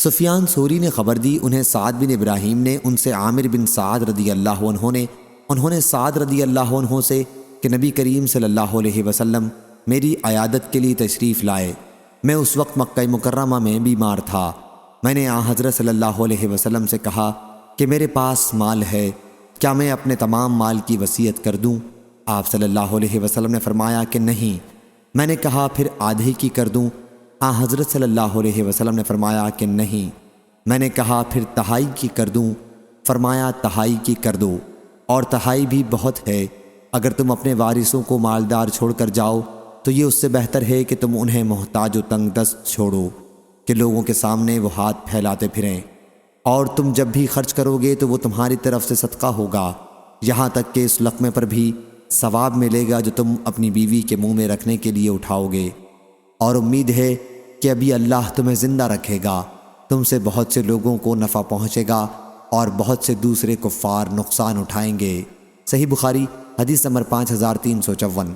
سفیان ثوری نے خبر دی، انہیں سعد بن ابراہیم نے ان سے عامر بن سعد رضی اللہ عنہ انہوں نے سعد رضی اللہ عنہ سے کہ نبی کریم صلی اللہ علیہ وسلم میری عیادت کے لیے تشریف لائے۔ میں اس وقت مکہ مکرمہ میں بیمار تھا۔ میں نے حضرت صلی اللہ علیہ وسلم سے کہا کہ میرے پاس مال ہے، کیا میں اپنے تمام مال کی وصیت کر دوں؟ آپ صلی اللہ علیہ وسلم نے فرمایا کہ نہیں۔ میں نے کہا پھر آدھے کی کر دوں؟ حضرت صلی اللہ علیہ وسلم نے فرمایا کہ نہیں۔ میں نے کہا پھر تہائی کی کر دوں؟ فرمایا تہائی کی کر دو، اور تہائی بھی بہت ہے۔ اگر تم اپنے وارثوں کو مالدار چھوڑ کر جاؤ تو یہ اس سے بہتر ہے کہ تم انہیں محتاج و تنگ دست چھوڑو کہ لوگوں کے سامنے وہ ہاتھ پھیلاتے پھریں، اور تم جب بھی خرچ کرو گے تو وہ تمہاری طرف سے صدقہ ہوگا، یہاں تک کہ اس لقمے پر بھی ثواب ملے گا جو تم اپنی بیوی کے منہ میں رکھنے کے لیے اٹھاؤ گے، اور امید ہے کہ ابھی اللہ تمہیں زندہ رکھے گا، تم سے بہت سے لوگوں کو نفع پہنچے گا اور بہت سے دوسرے کفار نقصان اٹھائیں گے۔ صحیح بخاری حدیث نمبر 5354۔